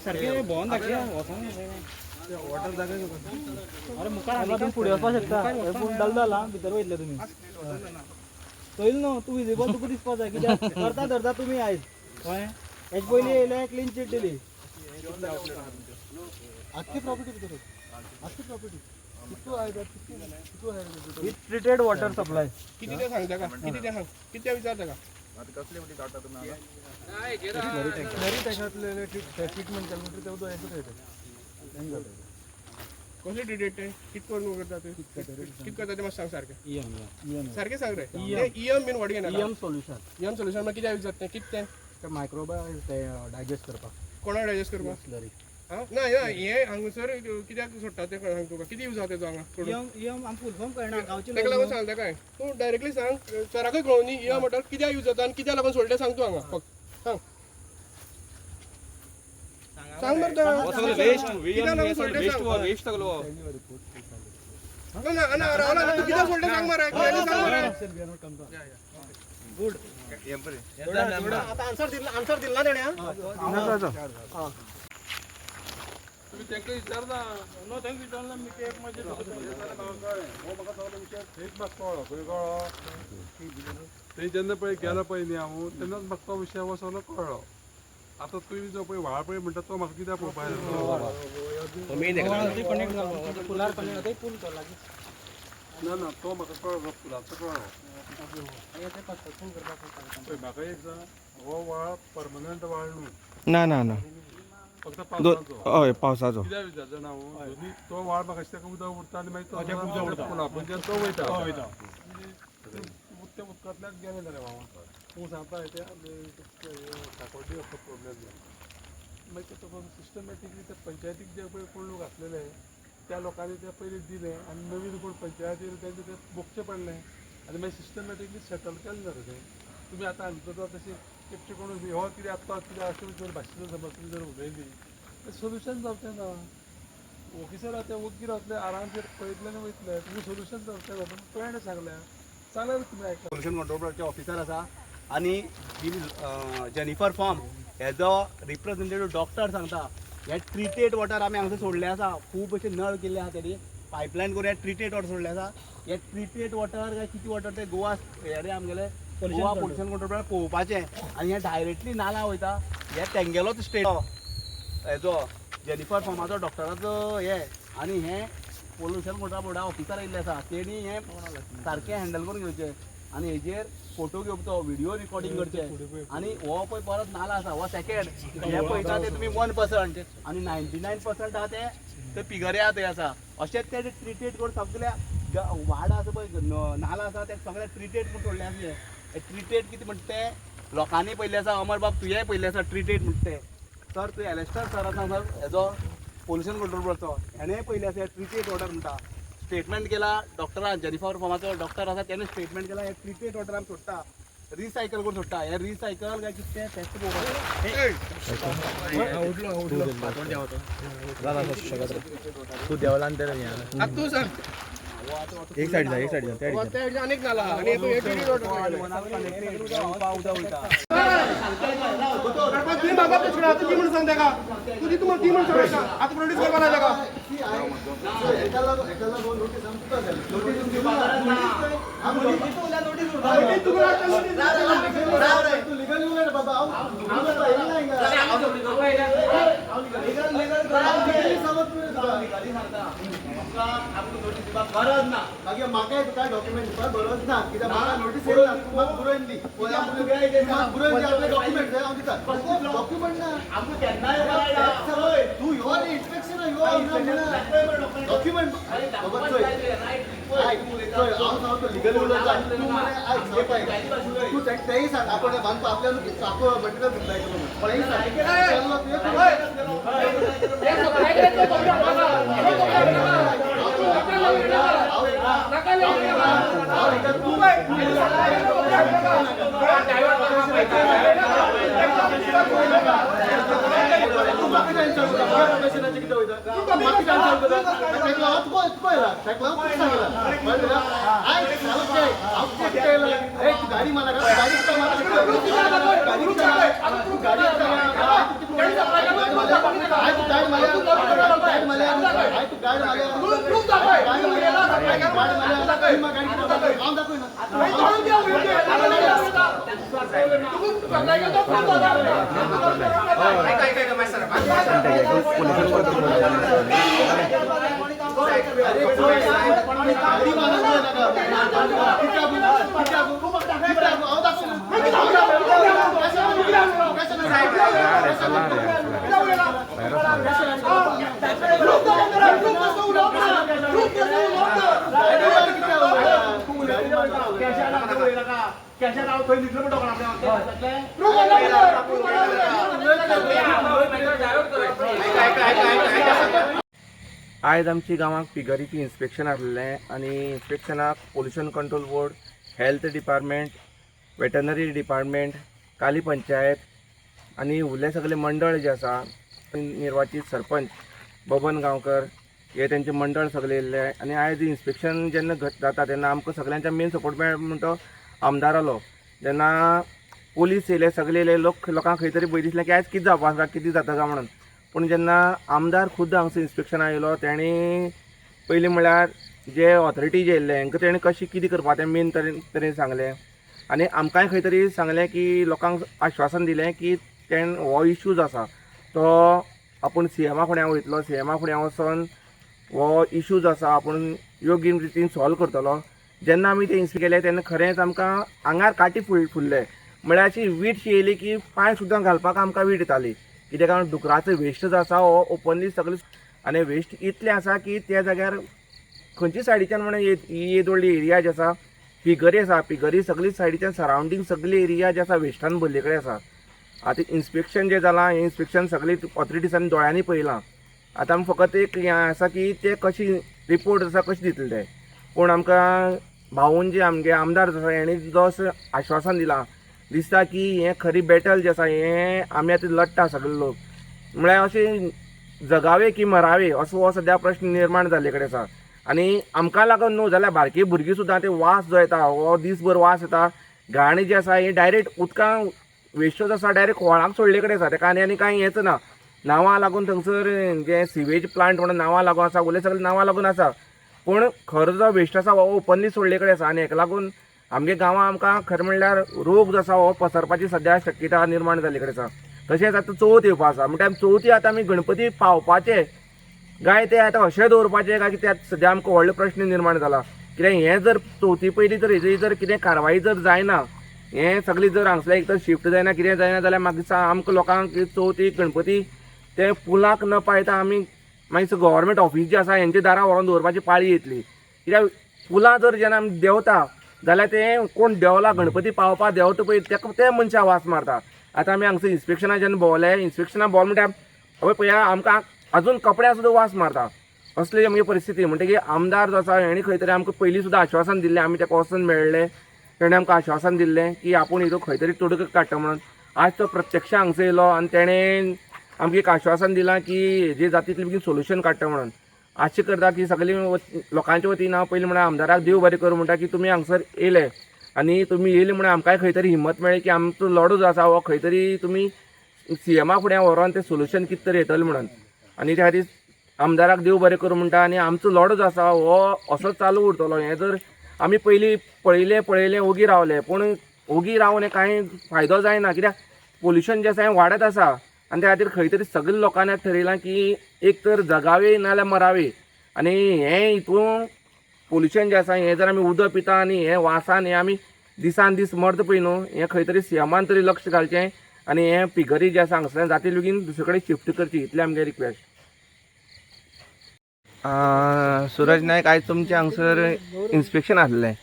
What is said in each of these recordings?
सारखे बॉन दाखया वॉटर जागा अरे मुखार पुढे वचपाक शकता पूण दलदल भितर वयतले तुमी पयलीं न्हू तूं विजिबल तुका दिसपाक जाय कित्याक करता धरता तुमी आयज कळ्ळें हेज पयलीं येयले क्लीन चीट दिली आख्खी प्रॉपर्टी भितर आख्खी property with treated water supply किती ते सांग ताका किती ते सांग किती ते विचार ताका आता कसले म्हणते काढता तुम्ही ट्रीटमेंट केलं तेवढं येतं येतं कसले डिटेट ते कित करून करता ते कित करता ते मातशें सांग सारकें सारकें सांग रे ईएम बीन व्हॉट घेना ईएम सोल्युशन मागीर कित्याक यूज जाता कित ते मायक्रोबा डायजेस्ट करपाक कोणा डायजेस्ट करपाक स्लरी ना हे हांगसर कित्याक सोडटा ते सांग तुका किती यूज जाता तेजो हांगा ईएम आमकां फुल फॉर्म कळना गांवचे ताका लागून सांग ताका तूं डायरेक्टली सांग सराकूय कळोवन न्ही ईएम म्हटल्यार कित्याक यूज जाता आनी कित्याक लागून सोडटा सांग तूं हांगा फक्त सांग मरे कित्याक लागून सोडटा सांग वेस्ट सगळो ना ना रावला तूं कित्याक सोडटा सांग मरे सांग मरे गुड आता आन्सर दिला तेणे तुम्ही तांकां विचारना नो तांकां विचारना मी एक माझे म्हाका सगळो विचार थंयच म्हाका कळ्ळो खंय कळ्ळो थंय जेन्ना पळय गेलो पळय न्ही हांव तेन्नाच म्हाका तो विशय हो सगळो कळ्ळो आतां तुवें जो पळय व्हाळ पळय म्हणटा तो म्हाका कित्याक पळोवपाक ना ना तो म्हाका कळ्ळो फुलाचो कळ्ळो पळय म्हाका एक सांग हो व्हाळ परमनंट व्हाळ न्हू ना ना ना फक्त पावसाचो हय पावसाचो कित्याक विचारता ना हांव दोनी तो व्हाळ म्हाका ताका उदक उरता आनी मागीर तो पुलापणच्यान तो वयता त्या उदकांतल्यान गेले जाल्यार व्हांवून तूं सांगता साकोड्डी असो प्रॉब्लेम जालो मागीर तो सिस्टमॅटिकली त्या पंचायतीक जे पळय कोण लोक आसलेले त्या लोकांनी ते पयलीं दिले आनी नवीन कोण पंचायतीन तेंचे ते बोगचे पडले आनी मागीर सिस्टमॅटिकली सेटल केलें जालें तें तुमी आतां आमचो तशें एकटे कोण हो कितें आत्ता कितें अशें जर भाशेन समज तुमी जर उलयली तें सोल्युशन जावचें ना ऑफिसर आतां वकील आसले आरामसेर पळयतले आनी वयतले तुमी सोल्युशन जावचें ना पूण तुवें सांगलें चालेल तुमी आयकता पोल्युशन कंट्रोल बोर्डाचे ऑफिसर आसा आनी जेनिफर फॉर्म हेजो रिप्रेझेंटेटीव डॉक्टर सांगता हे ट्रिटेड वॉटर आमी हांगासर सोडले आसा खूब अशे नळ केल्ले आसा तेणी पायपलायन करून हे ट्रिटेड वॉटर सोडले आसा हे ट्रिटेड वॉटर काय किती वॉटर ते गोवा हे रे आमगेले गोवा पोल्युशन कंट्रोल बोर्डान पळोवपाचें आनी हे डायरेक्टली नाला वयता हे तेंगेलोच स्टेट हेजो जेनिफर फॉर्माचो डॉक्टराचो हे आनी हे पोल्युशन कंट्रोल बोर्डा ऑफिसर येयल्ले आसा तेणी हे सारकें हँडल करून घेवचें आनी हेजेर फोटो घेवचो व्हिडिओ रिकॉर्डिंग करचें आनी हो पळय परत नाला आसा हो सेकेंड हे पळयता ते तुमी 1% आनी 99% आहा ते पिगरे आहा थंय आसा अशेंच ते ट्रिटेड करून सगळ्या वाडा आसा पळय नाला आसा ते सगळे ट्रिटेड करून सोडले आसले हे ट्रिटेड कितें म्हणटा ते लोकांनी पयले आसा अमर बाब तुवेंय पयले आसा ट्रिटेड म्हणटा ते सर तुवें एलेस्टर सर आसा सर हेजो पोल्युशन कंट्रोल बोर्डचो हेणेय पयले आसा ट्रिटेड वॉटर म्हणटा स्टेटमेंट केला डॉक्टरान जेनिफर फॉर्माचो डॉक्टर आसा तेणे स्टेटमेंट केला हे ट्रिटेड वॉटर आमी सोडटा रिसायकल करून सोडटा हे रिसायकल काय कितें टेस्ट तू देवलान तर तूं सांग एक साइड जा अनेक नाला आणि तो एटीडी रोड तुम्ही बाबा पेशंट आता ती म्हणून सांगता का तुझी तुम्हाला ती म्हणून सांगायचा आता प्रोड्यूस करवा नाही का गरज ना मागीर म्हाका तुका डॉक्युमेंट दिवपाक गरज ना कित्याक म्हाका नोटीस येयला म्हाका बरोवन दी बरोवन दी आपले डॉक्युमेंट जाय हांव दिता डॉक्युमेंट ना आमकां केन्नाय तूं यो रे इन्स्पेक्शन यो डॉक्युमेंट खबर हांव सांगतो लिगली उलयता तूं मरे आयज सांग तूं तेंय सांग आपण बांदता आपल्यान आपलो मटेरियल दितलाय तेंय गाडी मला गाडी आयज आमची गांवांत पिगरीची इन्स्पेक्शन आसलेलें आनी इन्स्पेक्शनाक pollution control board, health department, veterinary department, काली पंचायत आनी उरले सगळे मंडळ जे आसा निर्वाचित सरपंच बबन गांवकर हे तेंचे मंडळ सगळे येयल्ले आनी आयज इन्स्पेक्शन जेन्ना जाता तेन्ना आमकां सगळ्यांच्या मेन सपोर्ट मेळ्ळा म्हणून तो आमदार आलो. जेन्ना पोलीस येयले सगळे येयले लोकांक खंय तरी भंय दिसलें की आयज कितें जावपाक आसा कितें जाता काय म्हणून. पूण जेन्ना आमदार खुद्द हांगसर इन्स्पेक्शना येयलो तेणी पयलीं म्हळ्यार जे ऑथॉरिटी जे येयल्ले हांकां तेणें कशें कितें करपा तें मेन तरेन सांगलें आनी आमकांय खंय तरी सांगलें की लोकांक आश्वासन दिलें की तेणें हो इश्यूज आसा तो आपूण CMा फुड्यान वयतलो, CMा फुड्यान वचोन हो इश्यूज आसा आपूण योग्य रितीन सॉल्व करतलो. जेन्ना आमी ते इन्स्पेक्ट केले तेन्ना खरेंच आमकां आंगार काटी फुल्ले म्हळ्यार अशी वीट शी येयली की पांय सुद्दां घालपाक आमकां वीट येताली. कित्याक कारण डुकराचो वेस्ट जो आसा हो ओपनली सगळे आनी वेस्ट इतलें आसा की त्या जाग्यार खंयची सायडीच्यान म्हणून ही येदोळी एरिया जी आसा पिगरी सगळी सायडीच्यान सरावंडींग सगळी एरिया जी आसा वेस्टान भरले कडेन आसा. आतां इन्स्पेक्शन जें जालां हें इन्स्पेक्शन सगळी ऑथॉरिटीजांनी दोळ्यांनी पळयलां. आतां आमी फकत एक हें आसा की ते कशी रिपोर्ट आसा कशी दितले ते. पूण आमकां भाऊन जे आमगे आमदार जो आसा हेणी जो आश्वासन दिलां दिसता की हें खरी बॅटल जें आसा हें आमी आतां लडटा सगळे लोक म्हळ्यार अशें जगावे की मरावे असो हो सद्या प्रश्न निर्माण जाल्ले कडेन आसा. आनी आमकां लागून न्हू जाल्यार बारकी भुरगीं सुद्दां ते वास जो येता हो दीसभर वास येता घाणी जी आसा ही डायरेक्ट उदकां वेस्टूच आसा डायरेक्ट व्हाळाक सोडले कडेन आसा. तेका आनी कांय हेंच ना. नांवां लागून थंगसर जे सिवेज प्लांट म्हणून नांवां लागून आसा उरले सगळे नांवां लागून आसा पूण खरो जो वेस्ट आसा हो ओपनली सोडले कडेन आसा. आनी हेका लागून आमगे गांवां आमकां खरें म्हणल्यार रोग जो आसा हो पसरपाची सद्या शक्यता निर्माण जाल्ले कडेन आसा. तशेंच आतां चवथ येवपा आसा म्हणल्यार चवथी आतां आमी गणपती पावपाचे काय ते आतां अशें दवरपाचे काय की सद्या आमकां व्हडलो प्रश्न निर्माण जाला. कित्याक हें जर चवथी पयलीं जर हेजी जर कितें कारवाई जर जायना हें सगळी जर हांगसर एक तर शिफ्ट जायना कितें जायना जाल्यार म्हाका दिसता आमकां लोकांक चवथी गणपती ते पुलाक न पायता आमी मागीर गव्हर्मेंट ऑफीस जे आसा हेंच्या दारां व्हरोन दवरपाची पाळी येतली. कित्याक पुलां जर जेन्ना आमी देंवता जाल्यार ते कोण देंवला गणपती पावपा देंवता पळय तेका ते मनशाक वास मारता. आतां आमी हांगसर इन्स्पेक्शना जेन्ना भोंवले इन्स्पेक्शना भोंवले म्हणल्यार हय पळया आमकां आजून कपड्याक सुद्दां वास मारता असली आमगे परिस्थिती. म्हणटकीर आमदार जो आसा हेणी खंय तरी आमकां पयलीं सुद्दां आश्वासन दिल्लें आमी ताका वचून मेळ्ळे तेणें आमकां आश्वासन दिल्लें की आपूण हितून खंय तरी तोडगो काडटा म्हणून. आज तो प्रत्यक्ष हांगसर येयलो आनी तेणें आमकां एक आश्वासन दिलां की हेजे जातींतलें बेगीन सोल्युशन काडटा म्हणून. आशा करता की सगळीं लोकांच्या वतीन हांव पयलीं म्हळ्यार आमदाराक देव बरें करूं म्हणटा की तुमी हांगसर येयले आनी तुमी येयले म्हणून आमकांय खंय तरी हिम्मत मेळ्ळी की आमचो लडो जो आसा हो खंय तरी तुमी CMा फुड्यान व्हरोन तें सोल्युशन कितें तरी येतलें म्हणून. आनी त्या खातीर आमदाराक देव बरें करूं म्हणटा आनी आमचो लडो जो आसा हो असो चालू उरतलो. हें जर आमी पयलीं पळयलें ओगी रावले पूण ओगी रावन कांय फायदो जायना कित्याक पोल्युशन जें आसा हें वाडत आसा. आनी त्या खातीर खंय तरी सगळे लोकांनी ठरयलां की एक तर जगावे नाल्यार मरावे. आनी हें हितून पोल्युशन जें आसा हें जर आमी उदक पिता आनी हें वासान हें आमी दिसान दीस मरता पळय न्हू हें खंय तरी CMान तरी लक्ष घालचें आनी हें पिगरी जें आसा हांगसर जाती बेगीन दुसरे कडेन शिफ्ट करची इतलें आमगे रिक्वेस्ट. सुरज नायक आयज तुमचें हांगसर इन्स्पेक्शन आसलें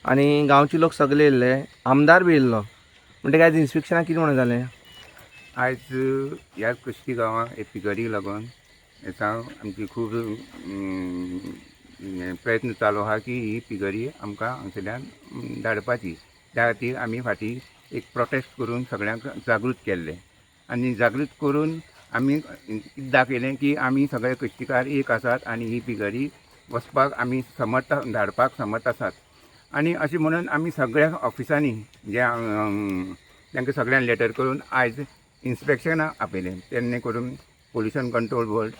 आनी गांवचे लोक सगळे येयल्ले आमदार बी येयल्लो म्हणटकीर आयज इन्स्पेक्शनाक कितें म्हणून जालें. आयज ह्या कुश्ती गांवांत पिगरीक लागून हेका आमची खूब प्रयत्न चालू आहा की ही पिगरी आमकां हांगसरल्यान धाडपाची. त्या खातीर आमी फाटीं एक प्रोटेस्ट करून सगळ्यांक जागृत केल्लें आनी जागृत करून आमी दाखयलें की आमी सगळे कुश्तीकार एक आसात आनी ही पिगरी वचपाक आमी समर्थ धाडपाक समर्थ आसात. आनी अशें म्हणून आमी सगळ्या ऑफिसांनी जे तांकां सगळ्यांक लेटर करून आयज इन्स्पेक्शनाक आपयलें. तेन्ना करून पोल्युशन कंट्रोल बोर्ड,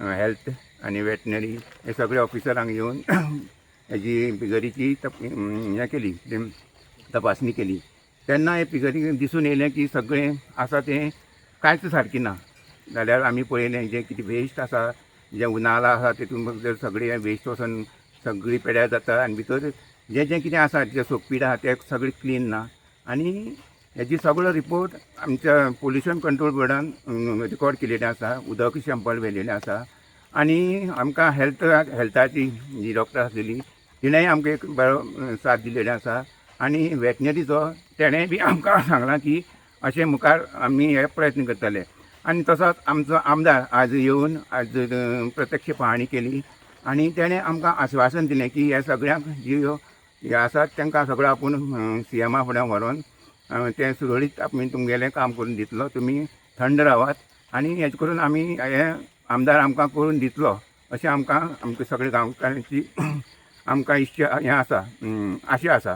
हेल्थ आनी वेटनरी हे सगळे ऑफिसरांक येवन हेजी पिगरीची हें केली तपासणी केली तेन्ना हे पिगरी दिसून येयलें की सगळें आसा तें कांयच सारकें ना. जाल्यार आमी पळयलें जें कितें वेस्ट आसा जें उनाला आसा तितून भितर सगळें वेस्ट वचून सगळी पेड्यार जाता आनी भितर जें कितें आसा जें सोकपीट आसा तें सगळें क्लीन ना. आनी हेजी सगळो रिपोर्ट आमच्या पोल्युशन कंट्रोल बोर्डान रिकॉर्ड केलेलें आसा, उदक सॅम्पल व्हेलेलें आसा आनी आमकां हेल्थाची जी डॉक्टर आसलेली तिणेंय आमकां एक बरो साथ दिलेलें आसा आनी वेटनरीचो तेणेंय बी आमकां सांगलां की अशें मुखार आमी हे प्रयत्न करतले. आनी तसोच आमचो आमदार आज येवन आज प्रत्यक्ष पाहणी केली आनी तेणें आमकां आश्वासन दिलें की हे सगळ्यांक ज्यो हे आसात तांकां सगळो आपूण CMा फुड्यान व्हरोन तें सुरळीत आमी तुमगेलें काम करून दितलो, तुमी थंड रावात आनी हेजे करून आमी हे आमदार आमकां करून दितलो अशें आमकां सगळ्या गांवकारांची आमकां इच्छा हें आसा, आशा आसा.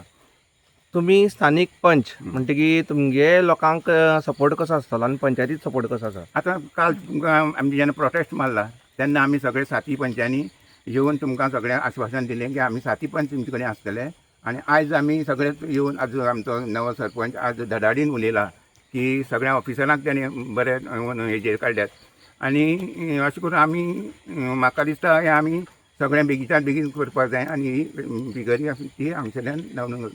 तुम्ही स्थानिक पंच म्हणटकीर तुमगे लोकांक सपोर्ट कसो आसतलो आनी पंचायतीक सपोर्ट कसो आसा? आतां काल तुमकां आमी जेन्ना प्रोटेस्ट मारला तेन्ना आमी सगळे 7 पंचांनी येवन तुमकां सगळ्यांक आश्वासन दिलें की आमी 7 पंच तुमचे कडेन आसतले आनी आयज आमी सगळे येवन आज आमचो नवो सरपंच आज धडाडीन उलयला की सगळ्या ऑफिसरांक तेणे बरे हेजेर काडल्यात आनी अशें करून आमी म्हाका दिसता हें आमी सगळें बेगीच्यान बेगीन करपाक जाय आनी पिगरी ती हांगसरल्यान डावन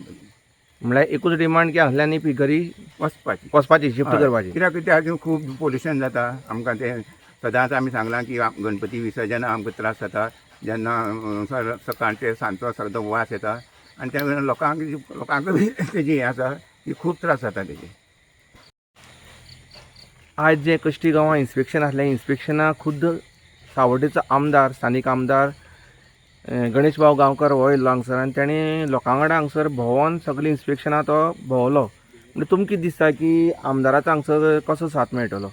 म्हळ्यार एकूच डिमांड की हांगसरल्यान ही पिगरी वचपाची शिफ्ट करपाची. कित्याक तें खूब पोल्युशन जाता आमकां तें सदांच आमी सांगलां की गणपती विसर्जना आमकां त्रास जाता जेन्ना सकाळचे सांजचो सगळो वास येता आनी त्या वेळार लोकांक तेजी हें आसा की खूब त्रास जाता तेजे. आज जे कश्टी गांवां इन्स्पेक्शन आसलें इन्स्पेक्शनाक खुद्द सावड्डेचो आमदार स्थानीक आमदार गणेश भाऊ गांवकर हो येयल्लो हांगसर आनी तेणी लोकां कडेन हांगसर भोंवोन सगळे इन्स्पेक्शनाक तो भोंवलो. म्हणजे तुमकां कितें दिसता की आमदाराचो हांगसर कसो साथ मेळटलो?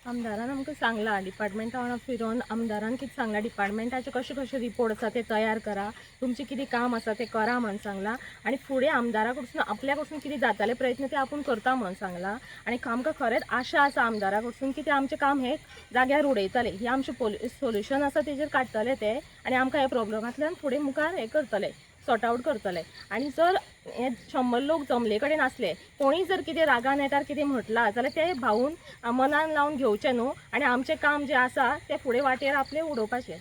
आमदारान आमकां सांगला डिपार्टमेंटा वांगडा फिरोन आमदारान कितें सांगला डिपार्टमेंटाचे कशे कशे रिपोर्ट आसा ते तयार करा, तुमचें कितें काम आसा तें करा म्हणून सांगला आनी फुडें आमदारा कडसून आपल्या कडसून कितें जाताले प्रयत्न ते आपूण करता म्हणून सांगला. आनी आमकां खरेंच आशा आसा आमदारा कडसून की ते आमचें काम हे जाग्यार उडयतले, ही आमचें सोल्युशन आसा तेजेर काडटले ते आनी आमकां हे प्रॉब्लमांतल्यान फुडें मुखार हे करतले, सॉर्ट आवट करतले. आनी जर हे 100 लोक जमले कडेन आसले, कोणी जर कितें रागान येतार कितें म्हटलां जाल्यार ते भावून मनान लावन घेवचें न्हू आनी आमचें काम जें आसा तें फुडें वाटेर आपलें उडोवपाचें.